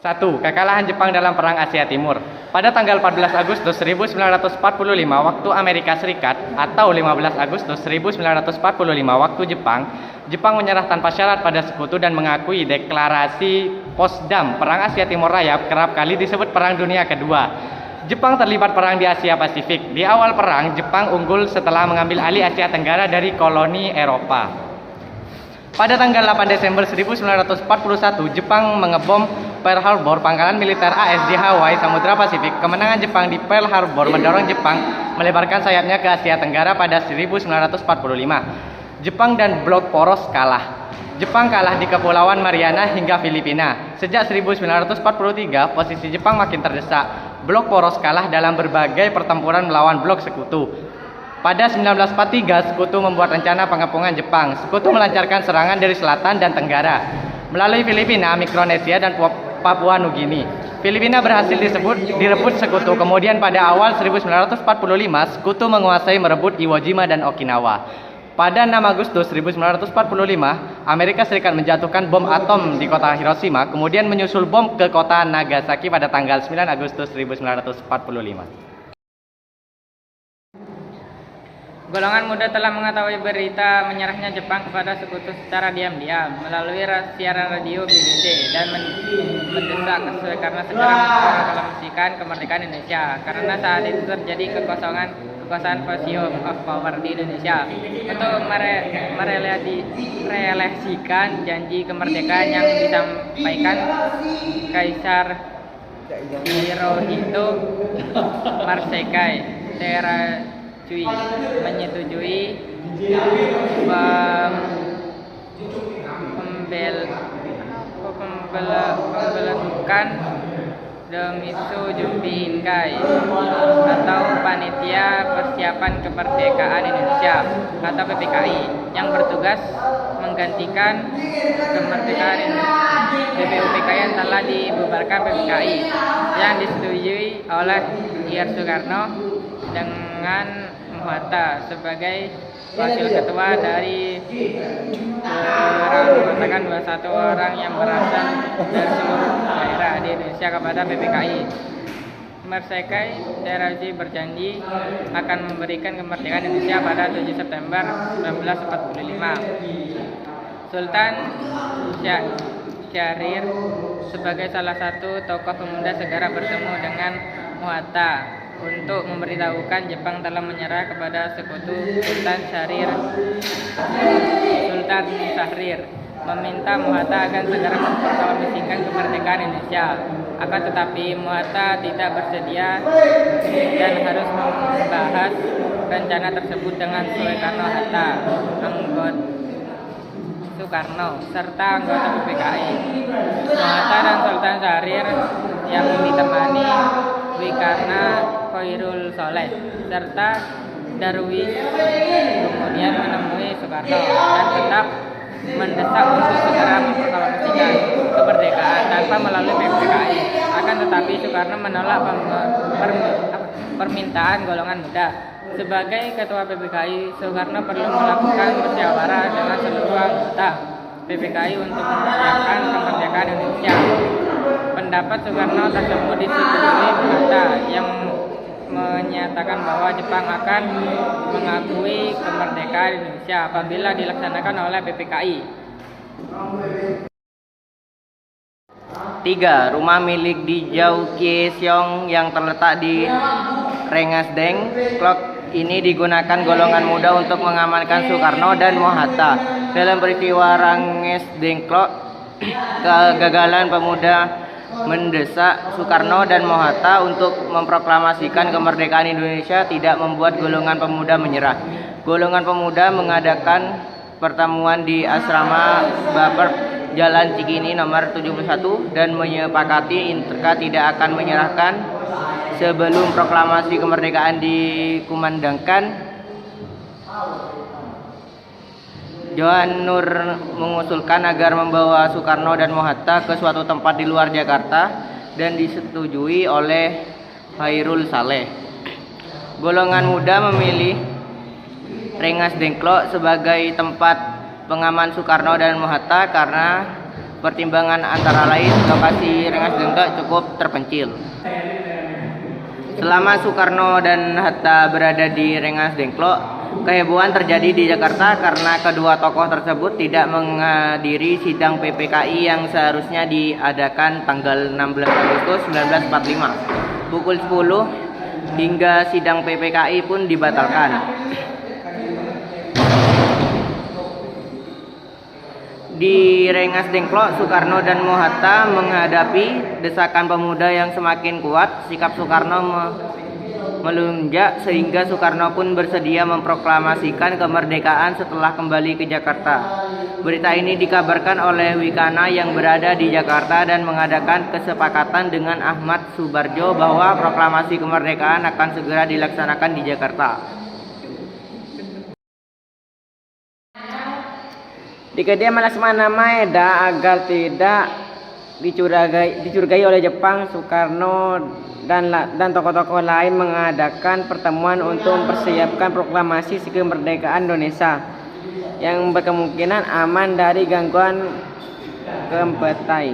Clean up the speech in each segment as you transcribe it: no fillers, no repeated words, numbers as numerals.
1. Kekalahan Jepang dalam Perang Asia Timur. Pada tanggal 14 Agustus 1945 waktu Amerika Serikat atau 15 Agustus 1945 waktu Jepang, Jepang menyerah tanpa syarat pada sekutu dan mengakui deklarasi Potsdam. Perang Asia Timur Raya kerap kali disebut Perang Dunia Kedua. Jepang terlibat perang di Asia Pasifik. Di awal perang, Jepang unggul setelah mengambil alih Asia Tenggara dari koloni Eropa. Pada tanggal 8 Desember 1941, Jepang mengebom Pearl Harbor, pangkalan militer AS di Hawaii, Samudra Pasifik. Kemenangan Jepang di Pearl Harbor mendorong Jepang melebarkan sayapnya ke Asia Tenggara pada 1945. Jepang dan Blok Poros kalah. Jepang kalah di Kepulauan Mariana hingga Filipina. Sejak 1943, posisi Jepang makin terdesak. Blok Poros kalah dalam berbagai pertempuran melawan blok sekutu. Pada 1943, Sekutu membuat rencana pengepungan Jepang. Sekutu melancarkan serangan dari selatan dan tenggara melalui Filipina, Mikronesia, dan Papua Nugini. Filipina berhasil direbut Sekutu. Kemudian pada awal 1945, Sekutu menguasai merebut Iwo Jima dan Okinawa. Pada 6 Agustus 1945, Amerika Serikat menjatuhkan bom atom di kota Hiroshima, kemudian menyusul bom ke kota Nagasaki pada tanggal 9 Agustus 1945. Golongan muda telah mengetahui berita menyerahnya Jepang kepada sekutu secara diam-diam melalui siaran radio BBC dan mendesak karena segera memproklamasikan kemerdekaan Indonesia karena saat itu terjadi kekosongan vacuum of power di Indonesia untuk merealisasikan janji kemerdekaan yang disampaikan Kaisar Hirohito Marsekai menyetujui pembentukan Domitsu Jumbi Inkai atau Panitia Persiapan Kemerdekaan Indonesia atau PPKI yang bertugas menggantikan kemerdekaan BPUPKI yang telah dibubarkan PPKI yang disetujui oleh Ir Soekarno dengan Muhatta sebagai wakil ketua dari mengatakan 21 orang yang berasal dari seluruh daerah di Indonesia kepada PPKI. Marsekai Terazi berjanji akan memberikan kemerdekaan Indonesia pada 7 September 1945. Sultan Syahrir sebagai salah satu tokoh pemuda segera bertemu dengan Muhatta untuk memberitahukan Jepang telah menyerah kepada sekutu. Sultan Syahrir meminta Muhatta akan segera memproklamasikan kemerdekaan Indonesia. Akan tetapi Muhatta tidak bersedia dan harus membahas rencana tersebut dengan Soekarno serta anggota PPKI. Muhatta dan Sultan Syahrir yang ditemani Wikarna Khairul Soleh serta Darwis kemudian menemui Soekarno dan tetap mendesak untuk segera memproklamasikan kemerdekaan tanpa melalui PPKI. Akan tetapi Soekarno menolak permintaan golongan muda. Sebagai ketua PPKI, Soekarno perlu melakukan musyawarah dengan seluruh anggota PPKI untuk mempersiapkan kemerdekaan Indonesia. Pendapat Soekarno tersebut disetujui Muhatta yang menyatakan bahwa Jepang akan mengakui kemerdekaan Indonesia apabila dilaksanakan oleh PPKI. 3. Rumah milik di Jau Kieseong yang terletak di Rengas Dengklok ini digunakan golongan muda untuk mengamankan Soekarno dan Muhatta. Dalam peristiwa Rengas Dengklok, kegagalan pemuda mendesak Soekarno dan Muhatta untuk memproklamasikan kemerdekaan Indonesia tidak membuat golongan pemuda menyerah. Golongan pemuda mengadakan pertemuan di Asrama Baper Jalan Cikini nomor 71 dan menyepakati Intraka tidak akan menyerahkan sebelum proklamasi kemerdekaan dikumandangkan. Johan Nur mengusulkan agar membawa Soekarno dan Muhatta ke suatu tempat di luar Jakarta dan disetujui oleh Khairul Saleh. Golongan muda memilih Rengas Dengklok sebagai tempat pengaman Soekarno dan Muhatta karena Pertimbangan antara lain lokasi Rengas Dengklok cukup terpencil. Selama Soekarno dan Hatta berada di Rengas Dengklok, kehebohan terjadi di Jakarta karena kedua tokoh tersebut tidak menghadiri sidang PPKI yang seharusnya diadakan tanggal 16 Agustus 1945. Pukul 10 hingga sidang PPKI pun dibatalkan. Di Rengas Dengklok, Soekarno dan Hatta menghadapi desakan pemuda yang semakin kuat. Sikap Soekarno melunjak sehingga Soekarno pun bersedia memproklamasikan kemerdekaan setelah kembali ke Jakarta. Berita ini dikabarkan oleh Wikana yang berada di Jakarta dan mengadakan kesepakatan dengan Ahmad Subarjo bahwa proklamasi kemerdekaan akan segera dilaksanakan di Jakarta. Di kediaman Laksmana Maeda agar tidak dicurigai oleh Jepang, Soekarno dan tokoh-tokoh lain mengadakan pertemuan untuk mempersiapkan proklamasi kemerdekaan Indonesia yang berkemungkinan aman dari gangguan kempetai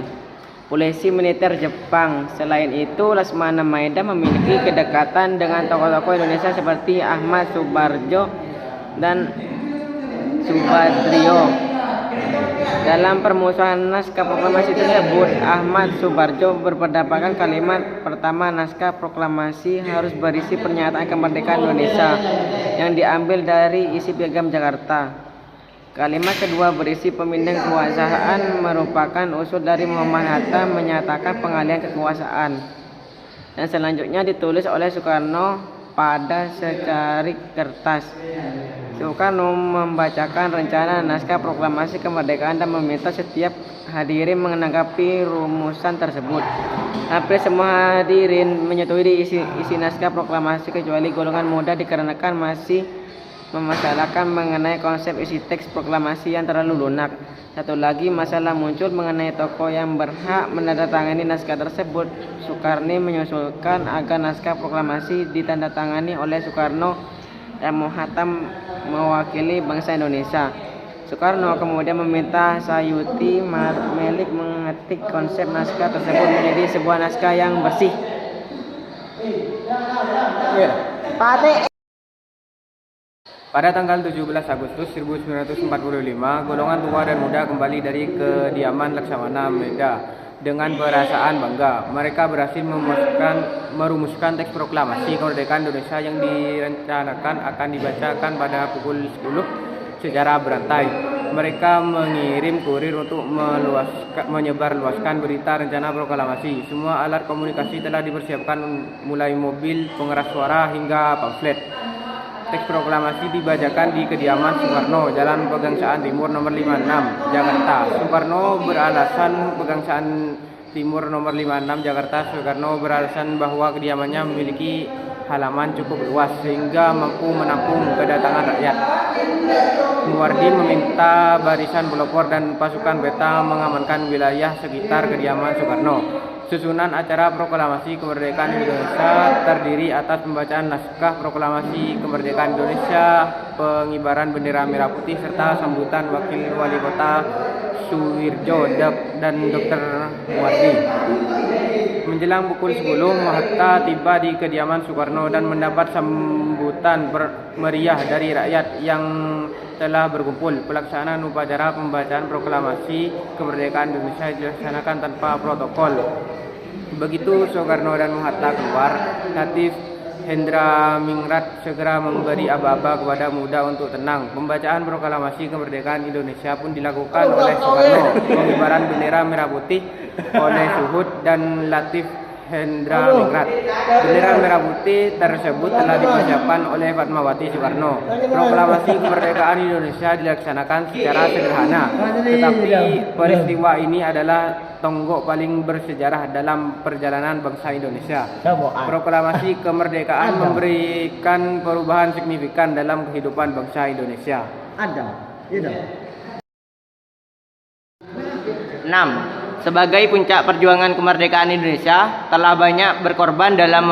polisi militer Jepang. Selain itu, Laksmana Maeda memiliki kedekatan dengan tokoh-tokoh Indonesia seperti Ahmad Subarjo dan Subadrio. Dalam permusuhan naskah proklamasi tersebut, Ahmad Subarjo berpendapat kalimat pertama naskah proklamasi harus berisi pernyataan kemerdekaan Indonesia yang diambil dari isi Piagam Jakarta. Kalimat kedua berisi pemindahan kekuasaan merupakan usul dari Muhammad Hatta menyatakan pengalihan kekuasaan. Dan selanjutnya ditulis oleh Soekarno pada secarik kertas. Soekarno membacakan rencana naskah proklamasi kemerdekaan dan meminta setiap hadirin menanggapi rumusan tersebut. Hampir semua hadirin menyetujui isi naskah proklamasi kecuali golongan muda dikarenakan masih memasalahkan mengenai konsep isi teks proklamasi yang terlalu lunak. Satu lagi masalah muncul mengenai tokoh yang berhak menandatangani naskah tersebut. Soekarno mengusulkan agar naskah proklamasi ditandatangani oleh Soekarno dan Hatta mewakili bangsa Indonesia. Soekarno kemudian meminta Sayuti Melik mengetik konsep naskah tersebut menjadi sebuah naskah yang bersih. Pada tanggal 17 Agustus 1945, golongan tua dan muda kembali dari kediaman Laksmana Maeda dengan perasaan bangga. Mereka berhasil merumuskan teks proklamasi kemerdekaan Indonesia yang direncanakan akan dibacakan pada pukul 10 secara berantai. Mereka mengirim kurir untuk menyebarluaskan berita rencana proklamasi. Semua alat komunikasi telah dipersiapkan mulai mobil, pengeras suara hingga pamflet. Teks proklamasi dibacakan di kediaman Soekarno, Jalan Pegangsaan Timur nomor 56, Jakarta. Soekarno beralasan Pegangsaan Timur nomor 56, Jakarta. Soekarno beralasan bahwa kediamannya memiliki halaman cukup luas sehingga mampu menampung kedatangan rakyat. Muwardi meminta barisan pelopor dan pasukan peta mengamankan wilayah sekitar kediaman Soekarno. Susunan acara proklamasi kemerdekaan Indonesia terdiri atas pembacaan naskah proklamasi kemerdekaan Indonesia, pengibaran bendera merah putih, serta sambutan Wakil Wali Kota Suwirjo dan Dr. Muwardi. Menjelang pukul 10, Hatta tiba di kediaman Soekarno dan mendapat sambutan meriah dari rakyat yang telah berkumpul. Pelaksanaan upacara pembacaan proklamasi kemerdekaan Indonesia dilaksanakan tanpa protokol. Begitu Soekarno dan Hatta keluar, Latif Hendra Mingrat segera memberi aba-aba kepada muda untuk tenang. Pembacaan proklamasi kemerdekaan Indonesia pun dilakukan oleh Soekarno. Pengibaran bendera merah putih oleh Suhud dan Latif Hendra Mingrat. Bendera merah putih tersebut telah dipersiapkan oleh Fatmawati Soekarno. Proklamasi kemerdekaan Indonesia dilaksanakan secara sederhana, tetapi peristiwa ini adalah tonggok paling bersejarah dalam perjalanan bangsa Indonesia. Proklamasi kemerdekaan memberikan perubahan signifikan dalam kehidupan bangsa Indonesia. 6. Sebagai puncak perjuangan kemerdekaan Indonesia, telah banyak berkorban dalam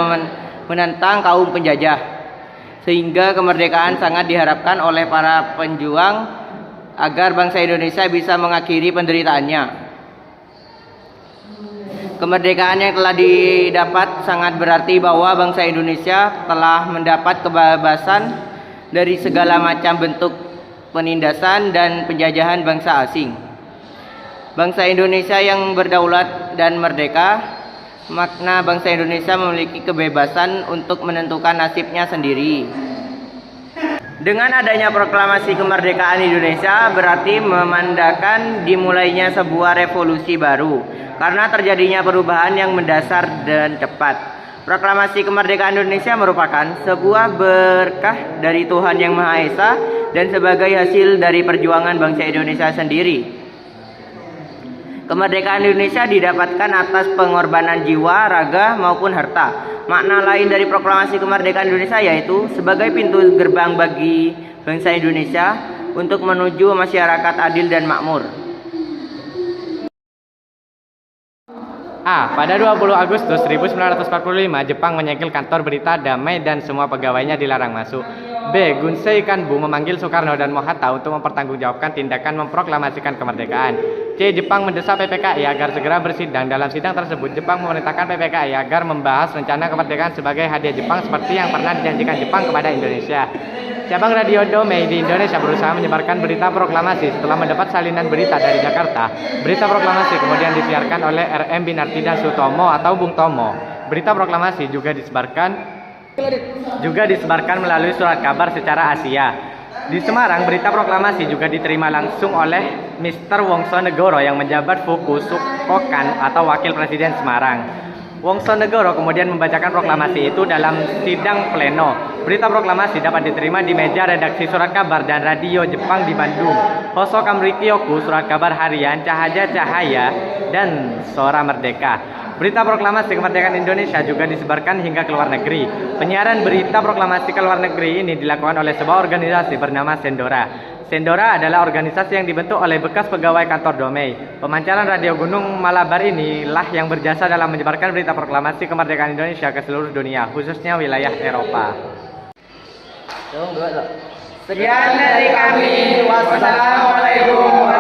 menentang kaum penjajah, sehingga kemerdekaan sangat diharapkan oleh para penjuang agar bangsa Indonesia bisa mengakhiri penderitaannya. Kemerdekaan yang telah didapat sangat berarti bahwa bangsa Indonesia telah mendapat kebebasan dari segala macam bentuk penindasan dan penjajahan bangsa asing. Bangsa Indonesia yang berdaulat dan merdeka, makna bangsa Indonesia memiliki kebebasan untuk menentukan nasibnya sendiri. Dengan adanya proklamasi kemerdekaan Indonesia berarti memandangkan dimulainya sebuah revolusi baru karena terjadinya perubahan yang mendasar dan cepat. Proklamasi kemerdekaan Indonesia merupakan sebuah berkah dari Tuhan Yang Maha Esa dan sebagai hasil dari perjuangan bangsa Indonesia sendiri. Kemerdekaan Indonesia didapatkan atas pengorbanan jiwa, raga, maupun harta. Makna lain dari proklamasi kemerdekaan Indonesia yaitu sebagai pintu gerbang bagi bangsa Indonesia untuk menuju masyarakat adil dan makmur. A. Pada 20 Agustus 1945, Jepang menyegel kantor berita damai dan semua pegawainya dilarang masuk. B. Gunsei Kanbu memanggil Soekarno dan Mohatta untuk mempertanggungjawabkan tindakan memproklamasikan kemerdekaan. C. Jepang mendesak PPKI agar segera bersidang. Dalam sidang tersebut, Jepang memerintahkan PPKI agar membahas rencana kemerdekaan sebagai hadiah Jepang seperti yang pernah dijanjikan Jepang kepada Indonesia. Cabang Radio Domei di Indonesia berusaha menyebarkan berita proklamasi. Setelah mendapat salinan berita dari Jakarta, berita proklamasi kemudian disiarkan oleh RM Binartida Sutomo atau Bung Tomo. Berita proklamasi juga disebarkan melalui surat kabar secara Asia. Di Semarang, berita proklamasi juga diterima langsung oleh Mr. Wongsonegoro yang menjabat Fukusukokan atau Wakil Presiden Semarang. Wongsonegoro kemudian membacakan proklamasi itu dalam sidang pleno. Berita proklamasi dapat diterima di meja redaksi surat kabar dan radio Jepang di Bandung, Hoso Kamrikyoku, surat kabar harian, Cahaya Cahaya, dan Sora Merdeka. Berita proklamasi kemerdekaan Indonesia juga disebarkan hingga ke luar negeri. Penyiaran berita proklamasi ke luar negeri ini dilakukan oleh sebuah organisasi bernama Sendora. Sendora adalah organisasi yang dibentuk oleh bekas pegawai kantor Domei. Pemancaran radio Gunung Malabar inilah yang berjasa dalam menyebarkan berita proklamasi kemerdekaan Indonesia ke seluruh dunia, khususnya wilayah Eropa. Sekian dari kami. Wassalamualaikum